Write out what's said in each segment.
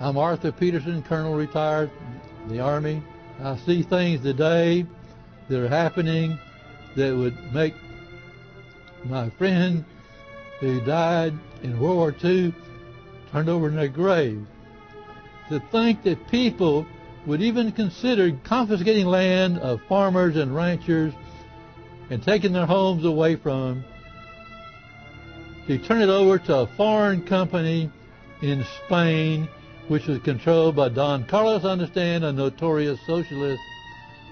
I'm Arthur Peterson, Colonel retired in the Army. I see things today that are happening that would make my friend who died in World War II turned over in their grave. To think that people would even consider confiscating land of farmers and ranchers and taking their homes away from them to turn it over to a foreign company in Spain, which was controlled by Don Carlos, I understand, a notorious socialist,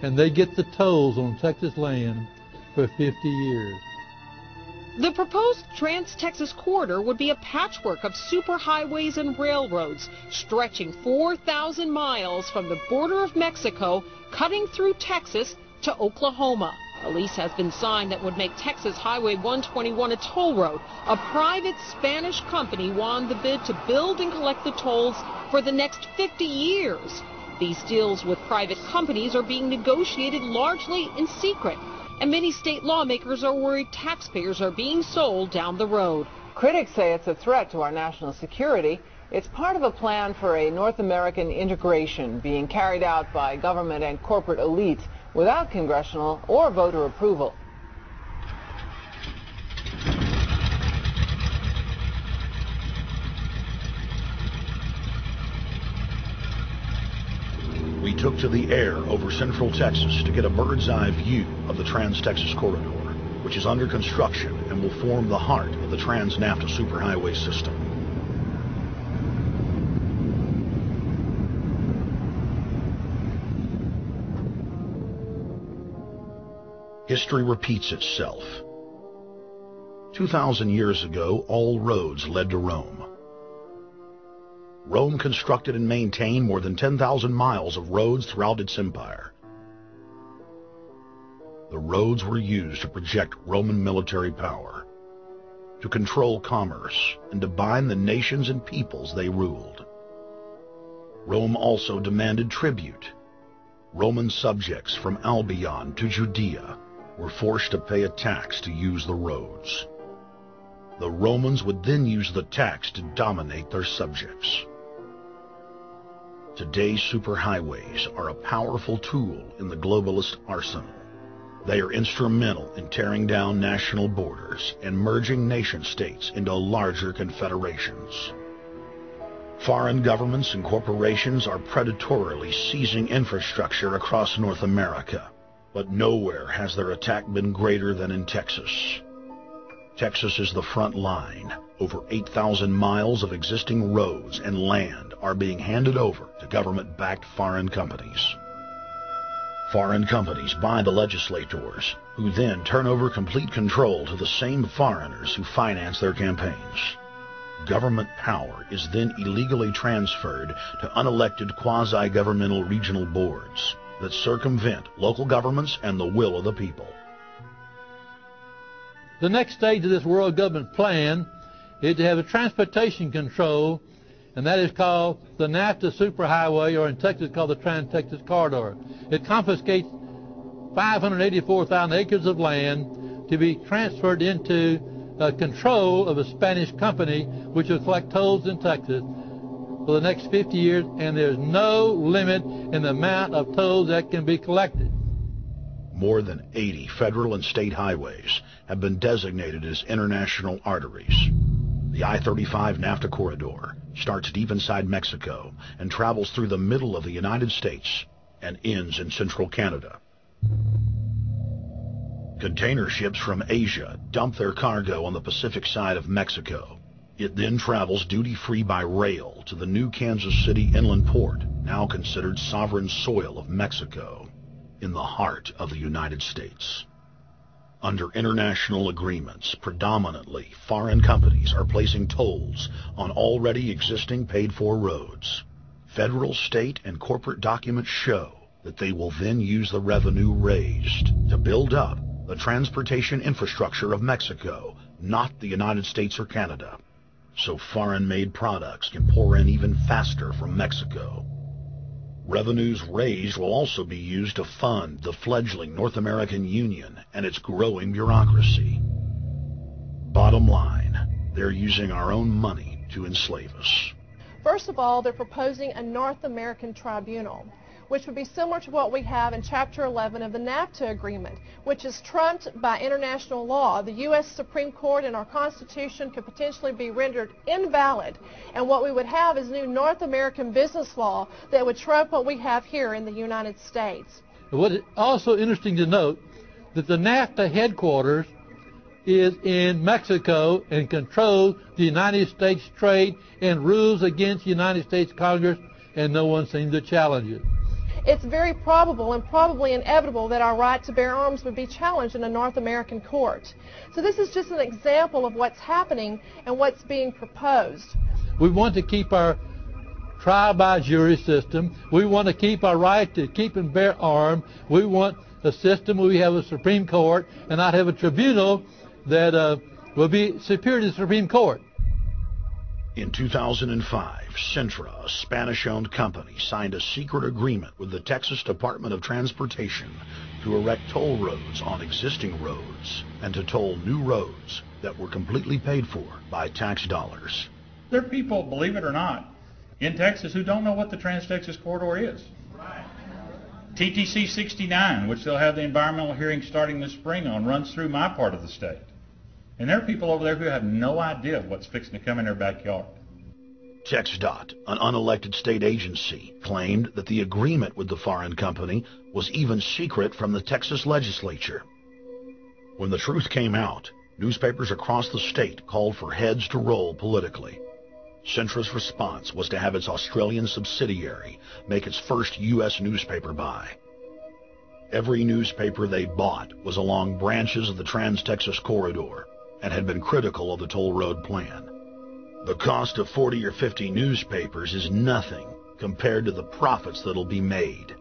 and they get the tolls on Texas land for 50 years. The proposed Trans-Texas corridor would be a patchwork of superhighways and railroads stretching 4,000 miles from the border of Mexico, cutting through Texas to Oklahoma. A lease has been signed that would make Texas Highway 121 a toll road. A private Spanish company won the bid to build and collect the tolls for the next 50 years. These deals with private companies are being negotiated largely in secret, and many state lawmakers are worried taxpayers are being sold down the road. Critics say it's a threat to our national security. It's part of a plan for a North American integration being carried out by government and corporate elites without congressional or voter approval. We took to the air over central Texas to get a bird's-eye view of the Trans-Texas Corridor, which is under construction and will form the heart of the Trans-NAFTA superhighway system. History repeats itself. 2,000 years ago, all roads led to Rome. Rome constructed and maintained more than 10,000 miles of roads throughout its empire. The roads were used to project Roman military power, to control commerce, and to bind the nations and peoples they ruled. Rome also demanded tribute. Roman subjects from Albion to Judea were forced to pay a tax to use the roads. The Romans would then use the tax to dominate their subjects. Today's superhighways are a powerful tool in the globalist arsenal. They are instrumental in tearing down national borders and merging nation-states into larger confederations. Foreign governments and corporations are predatorily seizing infrastructure across North America, but nowhere has their attack been greater than in Texas. Texas is the front line. Over 8,000 miles of existing roads and land are being handed over to government-backed foreign companies. Foreign companies buy the legislators, who then turn over complete control to the same foreigners who finance their campaigns. Government power is then illegally transferred to unelected quasi-governmental regional boards that circumvent local governments and the will of the people. The next stage of this world government plan is to have a transportation control, and that is called the NAFTA superhighway, or in Texas called the Trans-Texas Corridor. It confiscates 584,000 acres of land to be transferred into control of a Spanish company which will collect tolls in Texas for the next 50 years, and there's no limit in the amount of tolls that can be collected. More than 80 federal and state highways have been designated as international arteries. The I-35 NAFTA corridor starts deep inside Mexico and travels through the middle of the United States and ends in central Canada. Container ships from Asia dump their cargo on the Pacific side of Mexico. It then travels duty-free by rail to the new Kansas City inland port, now considered sovereign soil of Mexico, in the heart of the United States. Under international agreements, predominantly foreign companies are placing tolls on already existing paid-for roads. Federal, state, and corporate documents show that they will then use the revenue raised to build up the transportation infrastructure of Mexico, not the United States or Canada, so foreign-made products can pour in even faster from Mexico. Revenues raised will also be used to fund the fledgling North American Union and its growing bureaucracy. Bottom line, they're using our own money to enslave us. First of all, they're proposing a North American tribunal, which would be similar to what we have in Chapter 11 of the NAFTA agreement, which is trumped by international law. The U.S. Supreme Court and our Constitution could potentially be rendered invalid, and what we would have is new North American business law that would trump what we have here in the United States. What is also interesting to note that the NAFTA headquarters is in Mexico and controls the United States trade and rules against the United States Congress, and no one seems to challenge it. It's very probable and probably inevitable that our right to bear arms would be challenged in a North American court. So this is just an example of what's happening and what's being proposed. We want to keep our trial by jury system. We want to keep our right to keep and bear arms. We want a system where we have a Supreme Court and not have a tribunal that will be superior to the Supreme Court. In 2005, Cintra, a Spanish-owned company, signed a secret agreement with the Texas Department of Transportation to erect toll roads on existing roads and to toll new roads that were completely paid for by tax dollars. There are people, believe it or not, in Texas who don't know what the Trans-Texas Corridor is. TTC 69, which they'll have the environmental hearing starting this spring on, runs through my part of the state. And there are people over there who have no idea what's fixing to come in their backyard. TxDOT, an unelected state agency, claimed that the agreement with the foreign company was even secret from the Texas legislature. When the truth came out, newspapers across the state called for heads to roll politically. Cintra's response was to have its Australian subsidiary make its first U.S. newspaper buy. Every newspaper they bought was along branches of the Trans-Texas Corridor and had been critical of the toll road plan. The cost of 40 or 50 newspapers is nothing compared to the profits that'll be made.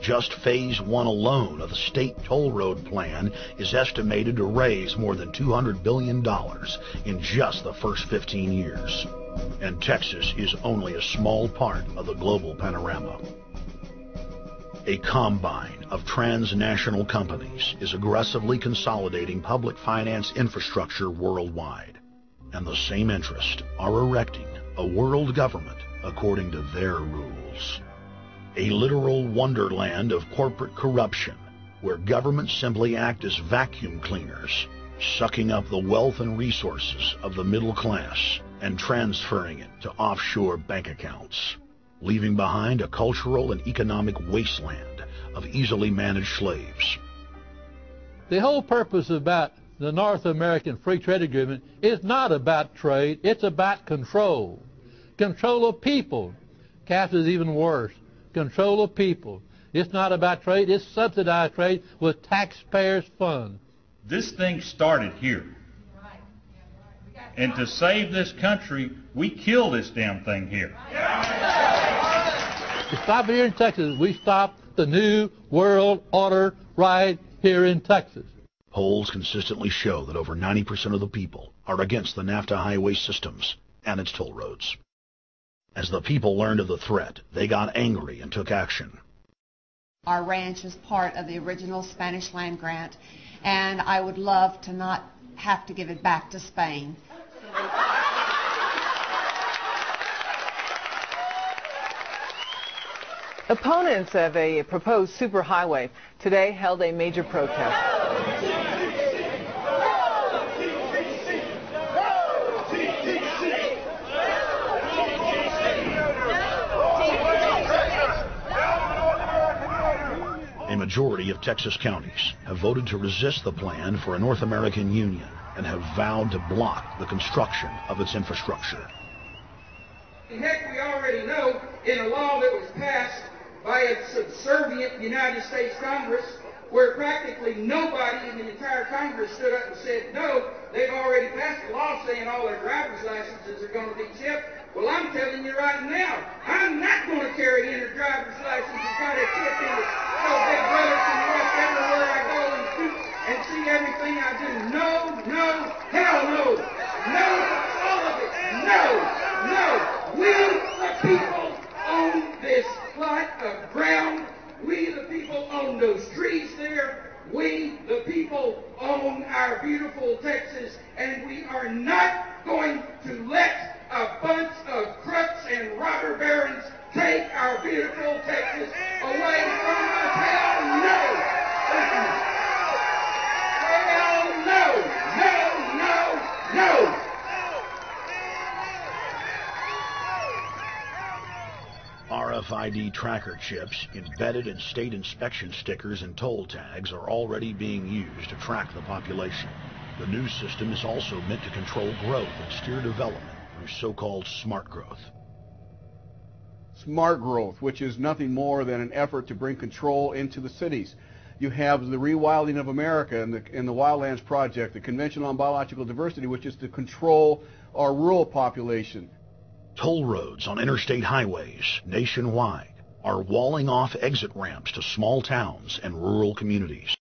Just Phase 1 alone of the state toll road plan is estimated to raise more than $200 billion in just the first 15 years. And Texas is only a small part of the global panorama. A combine of transnational companies is aggressively consolidating public finance infrastructure worldwide, and the same interests are erecting a world government according to their rules. A literal wonderland of corporate corruption, where governments simply act as vacuum cleaners, sucking up the wealth and resources of the middle class and transferring it to offshore bank accounts, leaving behind a cultural and economic wasteland of easily managed slaves. The whole purpose about the North American Free Trade Agreement is not about trade, it's about control. Control of people. CAFTA is even worse. Control of people. It's not about trade, it's subsidized trade with taxpayers' funds. This thing started here. And to save this country, we kill this damn thing here. To stop it here in Texas, we stop the new world order right here in Texas. Polls consistently show that over 90% of the people are against the NAFTA highway systems and its toll roads. As the people learned of the threat, they got angry and took action. Our ranch is part of the original Spanish land grant, and I would love to not have to give it back to Spain. Opponents of a proposed superhighway today held a major protest. A majority of Texas counties have voted to resist the plan for a North American Union and have vowed to block the construction of its infrastructure. Heck, we already know in a law that was passed by a subservient United States Congress, where practically nobody in the entire Congress stood up and said no, they've already passed a law saying all their driver's licenses are going to be chipped. Well, I'm telling you right now, I'm not going to carry in a driver's license and try to chip in it so Big Brother can watch everywhere I go and shoot and see everything I do. No, no, hell no. No, all of it. No, no. We, the people, own this plot of ground. We, the people, own those trees there. We, the people, own our beautiful Texas, and we are not going to let a bunch of crooks and RFID tracker chips embedded in state inspection stickers and toll tags are already being used to track the population. The new system is also meant to control growth and steer development through so-called smart growth. Smart growth, which is nothing more than an effort to bring control into the cities. You have the rewilding of America and the Wildlands Project, the Convention on Biological Diversity, which is to control our rural population. Toll roads on interstate highways nationwide are walling off exit ramps to small towns and rural communities.